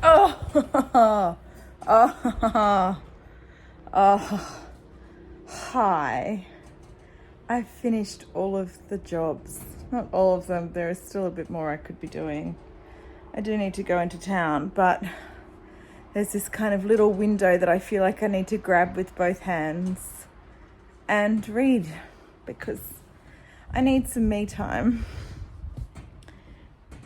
Oh, oh, oh, hi. I finished all of the jobs. Not all of them, there is still a bit more I could be doing. I do need to go into town, but there's this kind of little window that I feel like I need to grab with both hands and read because I need some me time.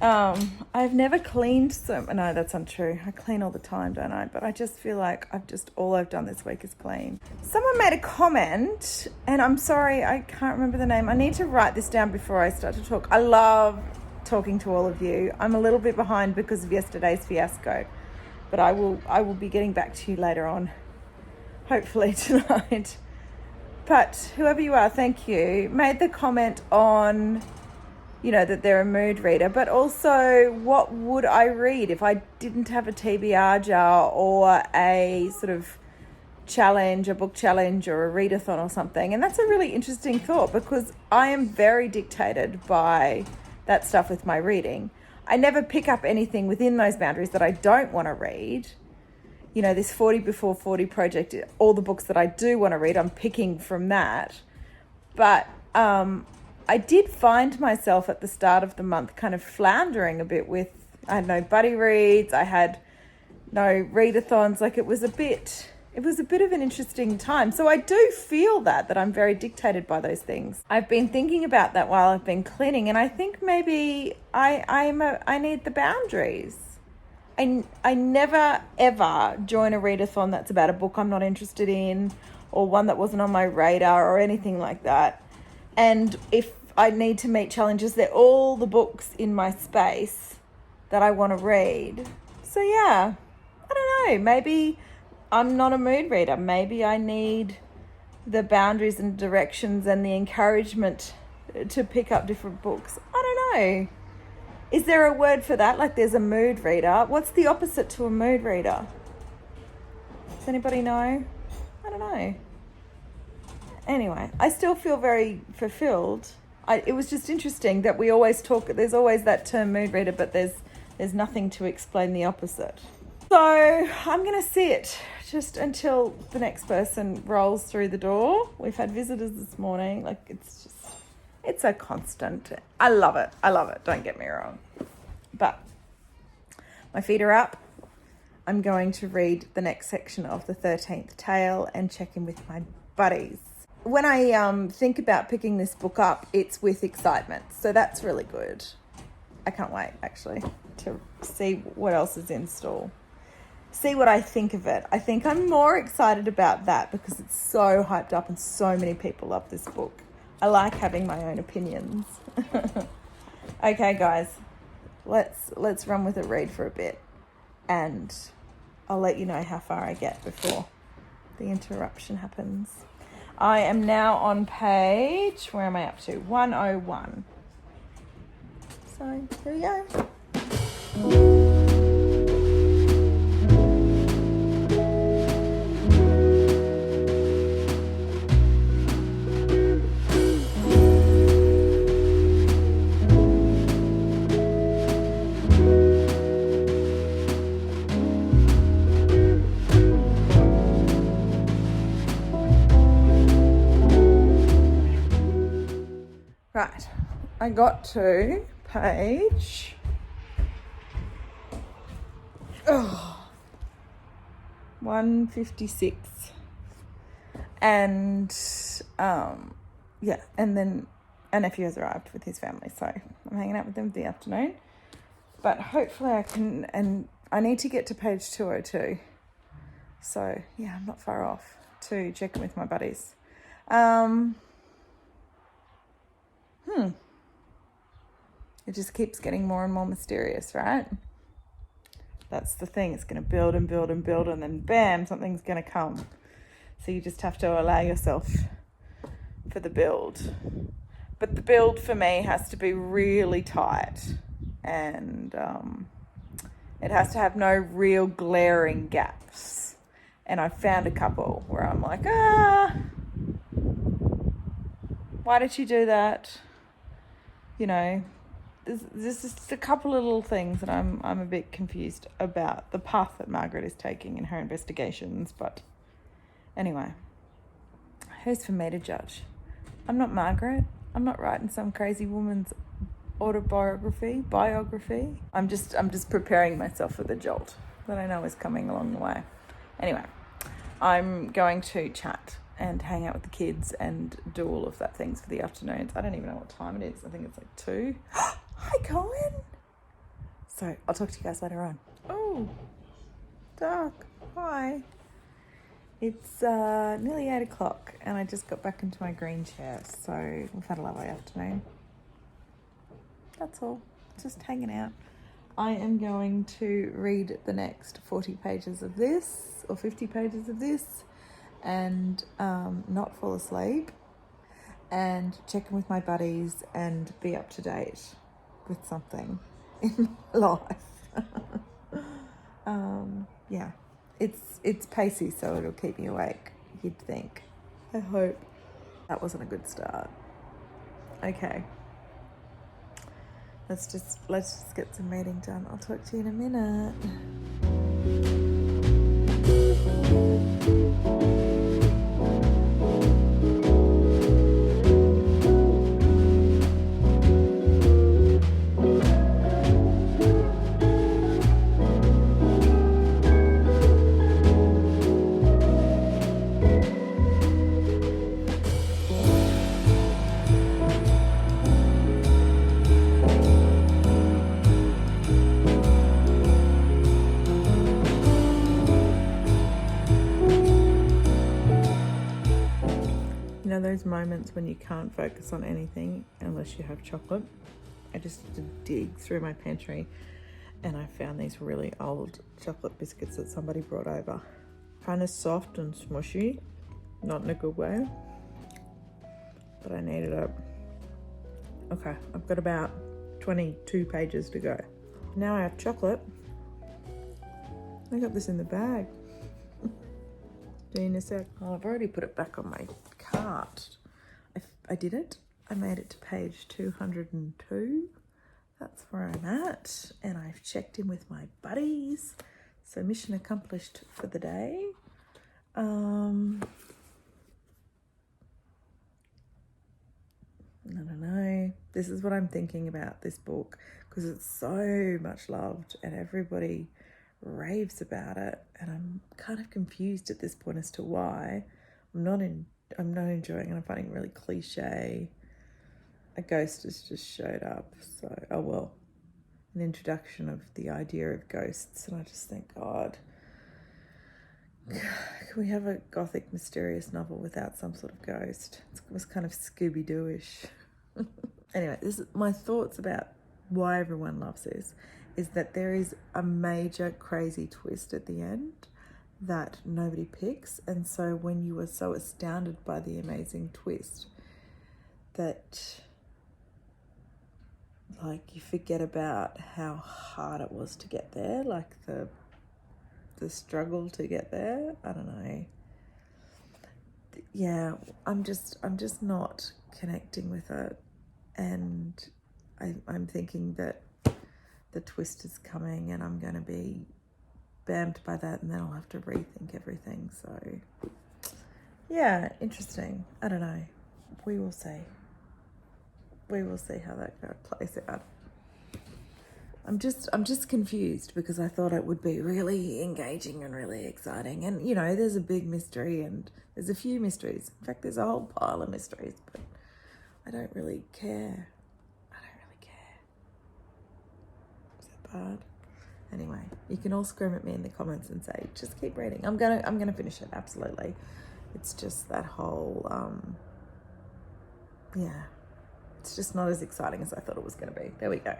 I've never cleaned no, that's untrue. I clean all the time, don't I? But I just feel like all I've done this week is clean. Someone made a comment, and I'm sorry, I can't remember the name. I need to write this down before I start to talk. I love talking to all of you. I'm a little bit behind because of yesterday's fiasco, but I will be getting back to you later on, hopefully tonight. But whoever you are, thank you. Made the comment on, that they're a mood reader, but also what would I read if I didn't have a TBR jar or a sort of challenge, a book challenge or a readathon or something. And that's a really interesting thought because I am very dictated by that stuff with my reading. I never pick up anything within those boundaries that I don't want to read. This 40 before 40 project, all the books that I do want to read, I'm picking from that. But I did find myself at the start of the month kind of floundering a bit with, I had no buddy reads, I had no readathons, like it was a bit of an interesting time. So I do feel that I'm very dictated by those things. I've been thinking about that while I've been cleaning, and I think maybe I need the boundaries. I never ever join a readathon that's about a book I'm not interested in or one that wasn't on my radar or anything like that. And if I need to meet challenges, they're all the books in my space that I want to read. So yeah, I don't know. Maybe I'm not a mood reader. Maybe I need the boundaries and directions and the encouragement to pick up different books. I don't know. Is there a word for that? Like there's a mood reader. What's the opposite to a mood reader? Does anybody know? I don't know. Anyway, I still feel very fulfilled. It was just interesting that we always talk, there's always that term mood reader, but there's nothing to explain the opposite. So I'm going to sit just until the next person rolls through the door. We've had visitors this morning. Like it's a constant. I love it. Don't get me wrong. But my feet are up. I'm going to read the next section of the 13th tale and check in with my buddies. When I think about picking this book up, it's with excitement. So that's really good. I can't wait, actually, to see what else is in store. See what I think of it. I think I'm more excited about that because it's so hyped up and so many people love this book. I like having my own opinions. Okay, guys, let's run with a read for a bit, and I'll let you know how far I get before the interruption happens. I am now on page, where am I up to? 101. So here we go. Right, I got to page 156, and and then a nephew has arrived with his family, so I'm hanging out with them the afternoon, but hopefully I can, and I need to get to page 202, so yeah, I'm not far off to check in with my buddies. It just keeps getting more and more mysterious, right? That's the thing. It's going to build and build and build, and then bam, something's going to come. So you just have to allow yourself for the build. But the build for me has to be really tight, and it has to have no real glaring gaps. And I found a couple where I'm like, why did you do that? there's just a couple of little things that I'm a bit confused about the path that Margaret is taking in her investigations. But anyway, who's for me to judge? I'm not Margaret. I'm not writing some crazy woman's biography. I'm just preparing myself for the jolt that I know is coming along the way. Anyway, I'm going to chat and hang out with the kids and do all of that things for the afternoons. I don't even know what time it is. I think it's like 2. Hi, Colin. So I'll talk to you guys later on. Oh, dark. Hi. It's nearly 8 o'clock and I just got back into my green chair. So we've had a lovely afternoon. That's all. Just hanging out. I am going to read the next 40 pages of this or 50 pages of this and not fall asleep and check in with my buddies and be up to date with something in my life. Yeah, it's pacey, so it'll keep me awake, you'd think. I hope. That wasn't a good start. Okay. Let's just get some reading done. I'll talk to you in a minute. You know those moments when you can't focus on anything unless you have chocolate? I just had to dig through my pantry and I found these really old chocolate biscuits that somebody brought over. Kind of soft and smushy, not in a good way, but I needed it. Okay, I've got about 22 pages to go. Now I have chocolate. I got this in the bag. In a sec. Oh, I've already put it back on my cart. I did it. I made it to page 202. That's where I'm at. And I've checked in with my buddies. So mission accomplished for the day. I don't know. This is what I'm thinking about this book because it's so much loved and everybody raves about it, and I'm kind of confused at this point as to why. I'm not enjoying it. I'm finding it really cliche. A ghost has just showed up, so oh well. An introduction of the idea of ghosts, and I just think, God, can we have a gothic mysterious novel without some sort of ghost? It was kind of Scooby-Doo-ish. Anyway, this is my thoughts about why everyone loves this. Is that there is a major crazy twist at the end that nobody picks. And so when you were so astounded by the amazing twist that like you forget about how hard it was to get there, like the struggle to get there. I don't know. Yeah, I'm just not connecting with it. And I'm thinking that the twist is coming and I'm going to be bammed by that and then I'll have to rethink everything. So yeah, interesting. I don't know. We will see. We will see how that plays out. I'm just confused because I thought it would be really engaging and really exciting. And you know, there's a big mystery and there's a few mysteries. In fact, there's a whole pile of mysteries, but I don't really care. Bad. Anyway, you can all scream at me in the comments and say, just keep reading. I'm gonna finish it, absolutely. It's just that whole yeah, it's just not as exciting as I thought it was gonna be. There we go.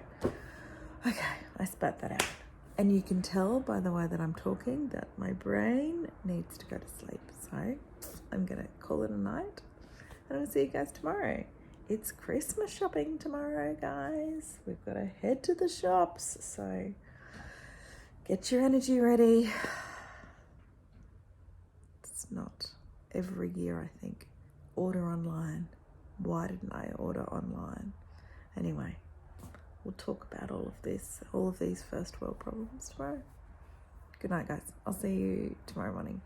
Okay, I spat that out. And you can tell by the way that I'm talking that my brain needs to go to sleep. So I'm gonna call it a night and I'll see you guys tomorrow. It's Christmas shopping tomorrow, guys. We've got to head to the shops, so get your energy ready. It's not every year, I think. Order online. Why didn't I order online? Anyway, we'll talk about all of these first world problems tomorrow. Good night, guys. I'll see you tomorrow morning.